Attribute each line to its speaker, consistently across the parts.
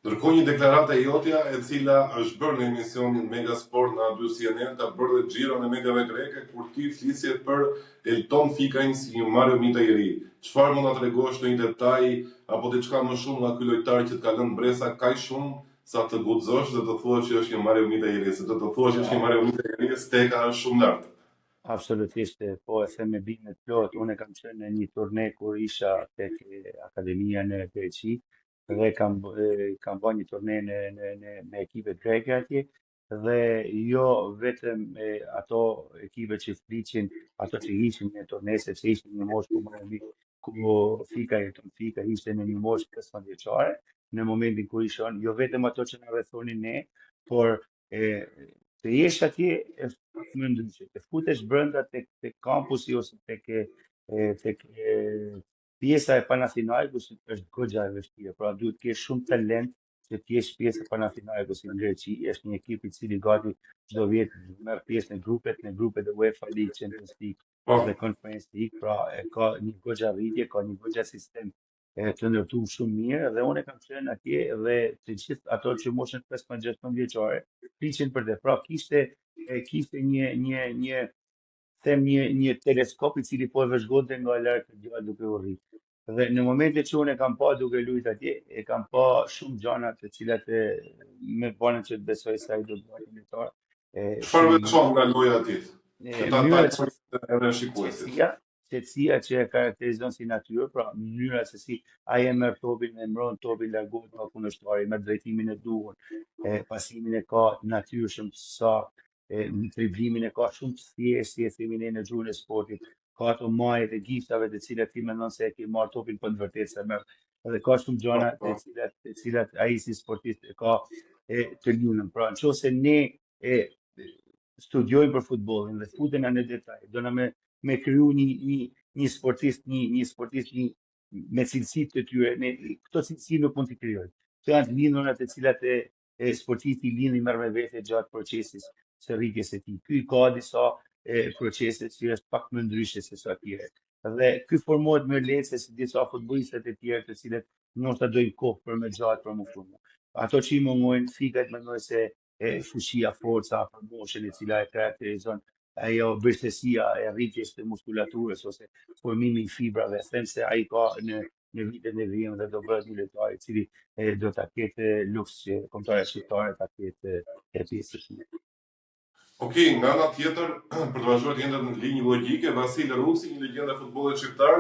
Speaker 1: Ndërkohë një deklaratë e jotja e cila është bërë në emisionin Megasport në A2 CNN ka bërë dhe xhiron e mediave greke kur ti flisje për Elton Fikajn si një Mario Mita i ri. Çfarë mund ta tregosh në një detaj apo diçka më shumë nga ky lojtar që të ka lënë bresa kaq shumë sa të guxosh dhe të thuash që është një Mario Mita i ri, se të thuash që është një Mario Mita i ri, steka është shumë lart.
Speaker 2: Absolutisht, po e them me bindje të plot. Unë kam qenë në një turne kur isha tek akademia në Greqi dhe kam bërë një turne me ekipet greke atje dhe jo vetëm ato ekipe që fliqin, ato që ishin në turne se që ishin në moshë ku Fika ishte në një moshë 15 vjeçare, në momentin kur ishon, jo vetëm ato që na rrethonin ne, por të jesh atje pak më ndryshe, të futesh brenda tek kampusi ose tek pjesa e Panathinaikos është goxha e vështirë. Pra duhet të kesh shumë talent që të jesh pjesë e Panathinaikosit në Greqi. Është një ekip i cili gati çdo vit merr pjesë në grupet e UEFA League, Champions League dhe Conference League, pra ka një goxha rritje, ka një goxha sistem të ndërtuar shumë mirë dhe unë kam qenë atje dhe të gjithë ato që moshën 15-16 vjeçare fliqin për të. Pra kishte një teleskop i cili po e vëzhgonte nga lart gjallë duke u rritë. Dhe në momentin që unë e kam pa duke luajtur atje, e kam pa shumë gjëra të cilat me bënë që të besoj se ai do të bëjë lojtar.
Speaker 1: Çfarë veçon nga loja e tij? Që ta tajmë edhe shikuesit.
Speaker 2: Qetësia që e karakterizon si natyrë, pra mënyra se si ai e merr topin, e mbron topin, largohet nga kundërshtari, me drejtimin e duhur, pasimin e ka natyrshëm saktë, driblimin e ka shumë të thjeshtë, si e themi ne në gjuhën e sportit, ka ato majet e giftave të cilat ti mendon se e ke marr topin, po në vërtetë se merr. Dhe ka shumë gjëra të cilat ai si sportist e ka të lunën. Pra nëse ne studiojmë për futbollin dhe futena në detaj, do na me kriju një sportist me cilësitë të tyre, këto cilësi nuk mund t'i krijojmë. Këto janë të lindur të cilat sportisti lindi merr me vete gjatë procesit së rritjes së tij. Ky ka disa procese që është pak më ndryshe se sa tjerë. Dhe ky formohet më lehtë se disa futbollistët e tjerë të cilët ndoshta dojnë kohë për me gjatë për më formu. Ato që i mungojnë Fikajt mendoj se fushia, forca, moshën e cila e karakterizon ajo bërthësia e rritjes të muskulaturës ose formimi i fibrave, them se ai ka në vitet e vijim dhe do bëhet një lojtar i cili do ta ketë luks që kombëtarja shqiptare ta ketë pjesë të tij.
Speaker 1: Okej, nga ana tjetër, për të vazhduar të jetë në linjë logjike, Vasil Rusi, një legjendë e futbollit shqiptar,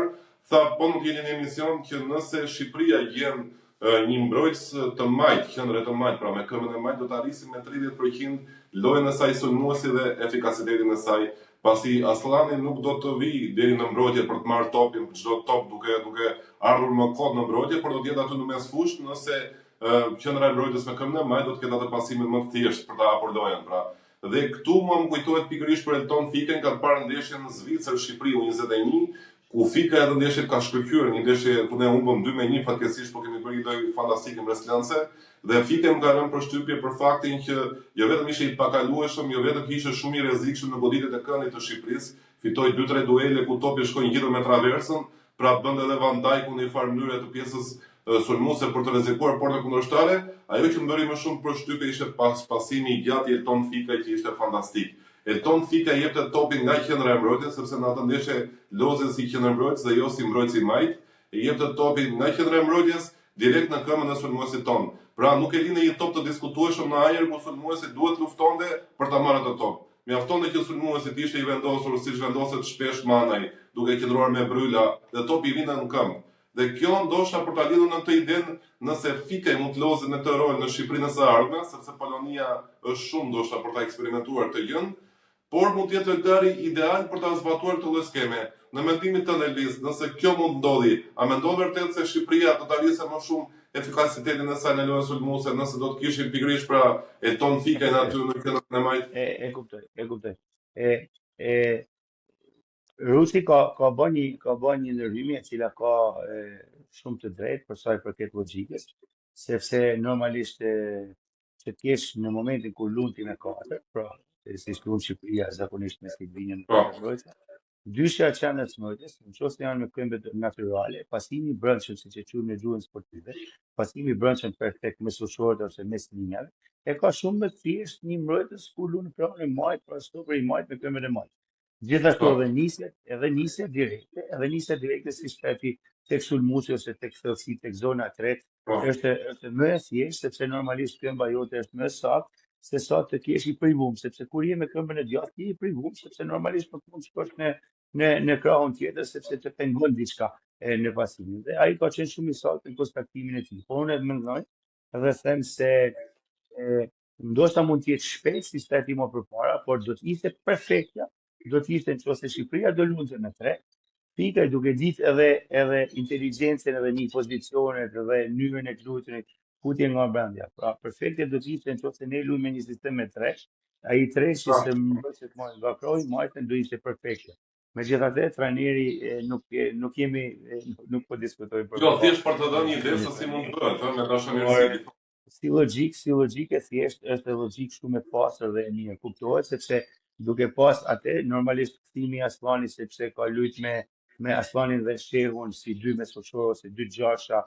Speaker 1: tha po nuk jeni në emision që nëse Shqipëria gjen një mbrojtës të majt, qendre të majt, pra me këmbën e majt, do të arrisim me 30% lojën e saj sulmuesi dhe efikasitetin e saj, pasi Aslani nuk do të vi deri në mbrojtje për të marrë topin, për çdo top duke ardhur më kot në mbrojtje, por do të jetë aty në mes fushë, nëse qendra e mbrojtës me këmbën e majt do të ketë atë pasimin më të thjeshtë për ta hapur lojën, pra. Dhe këtu më kujtohet pikërisht për Elton Fikajn ka parë ndeshjen në Zvicër Shqipëri U21, ku Fika edhe ndeshjet ka shkëlqyer, një ndeshje ku ne humbëm 2-1 fatkeqësisht, po kemi bërë një lojë fantastike mbreslënse dhe Fika më ka rënë përshtypje për faktin që jo vetëm ishte i pakalueshëm, jo vetëm ishte shumë i rrezikshëm në goditjet e këndit të Shqipërisë, fitoi 2-3 duele ku topi shkoi ngjitur me traversën, pra bën edhe Van Dijk në një farë mënyrë të pjesës sulmuese për të rrezikuar portën kundërshtare. Ajo që më bëri më shumë përshtypje ishte pasimi i gjatë i Elton Fikaj që ishte fantastik. Elton Fikaj jepte topin nga qendra e mbrojtjes, sepse në atë ndeshje lozën si qendrëmbrojtës dhe jo si mbrojtës i majt, e jepte topin nga qendra e mbrojtjes direkt në këmbën e sulmuesit ton. Pra nuk e linte një top të diskutueshëm në ajër ku sulmuesi duhet luftonte për ta marrë atë top. Mjaftonte që sulmuesi të ishte i vendosur siç vendoset shpesh Manaj, duke qëndruar me bryla dhe topi i vinte në këmbë. Dhe kjo ndoshta për ta lidhur në këtë idenë nëse Fikaj mund të lozë në të rol në Shqipërinë së ardhme, sepse Polonia është shumë ndoshta për ta eksperimentuar këtë gjë, por mund të jetë lojtari ideal për ta zbatuar këtë lloj skeme. Në mendimin tënd Elvis, nëse kjo mund ndodhi, a mendon vërtet se Shqipëria do ta rrisë më shumë efikasitetin e saj në lojën sulmuese nëse do të kishim pikërisht pra Elton Fikajn aty në këndën e majt?
Speaker 2: E kuptoj. Rusi ka bën një ndërhyjje e cila ka shumë të drejtë për sa i përket logjikës, sepse normalisht që të kesh në momentin kur lundi me 4, pra si shkruan Shqipëria zakonisht me Silvinën në mbrojtje, Dyshja që janë të smëjtës, në qoftë se janë me këmbë natyrale, pasimi i brendshëm, siç e quajmë në gjuhën sportive, pasimi i brendshëm perfekt mes ushorët ose mes linjave, e ka shumë më thjesht një mbrojtës ku lun krahun e majt për stopër i majt me këmbën e majt. Gjithashtu edhe nisjet direkte si shpepi tek sulmuesi ose tek thellësi tek zona e tretë,
Speaker 1: Po.
Speaker 2: është më e thjeshtë sepse normalisht këmba jote është më saktë se sa të kesh i privum, sepse kur je me këmbën e djathtë je i privum, sepse normalisht nuk mund të shkosh në krahun tjetër sepse të pengon diçka në pasimin. Dhe ai ka qenë shumë i saktë në konstatimin e tij. Po unë mendoj dhe them se ndoshta mund të jetë shpejt si stati më përpara, por do të ishte perfektja, do të ishte nëse Shqipëria do lunte me 3, pikaj duke ditë edhe inteligjencën edhe një pozicionet edhe mënyrën e lutjes futje nga brendja. Pra perfekte do të ishte nëse ne luajmë me një sistem me 3, ai 3 që se mbështet më nga krohi, majtën do ishte perfekte. Megjithatë, trajneri nuk po diskutojmë për
Speaker 1: Jo, thjesht për të dhënë një ide se si mund bëhet, me dashamirësi.
Speaker 2: si logjike thjesht është logjik shumë e pastër dhe e mirë. Kuptohet sepse duke pas atë normalisht kthimi i Aslani sepse ka luajt me Aslanin dhe Shehun si dy mesfushorë ose dy gjasha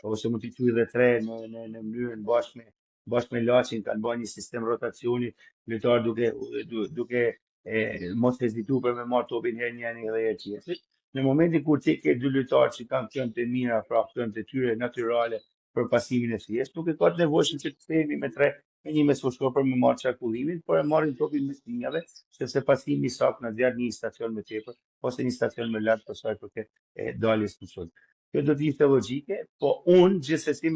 Speaker 2: ose mund t'i thuj dhe 3 në mënyrën bashkë me Laçin kanë bërë një sistem rotacioni, lojtar duke mos hezitu për me marrë topin herë njëri dhe herë tjetrit. Në momentin kur ti ke dy lojtarë që kanë këmbë të mira, pra këmbë të tyre natyrale për pasimin e thjeshtë, nuk e ka të nevojshëm që të kthehemi me 3 me një mesfushor për me marrë qarkullimin, por e marrin topin mes linjave, sepse pasimi i saktë na zjarr një stacion më tepër ose një stacion më lart për sa i përket daljes në sulm. Kjo do të ishte logjike, po unë gjithsesi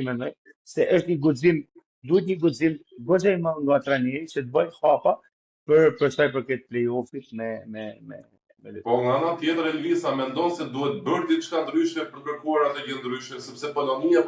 Speaker 2: mendoj se është një guxim, duhet një guxim goxha i madh nga trajneri që të bëjë hapa për sa i përket play-offit me
Speaker 1: Po nga ana tjetër Elvisa mendon se duhet bërë diçka ndryshe për kërkuar atë gjë ndryshe sepse Polonia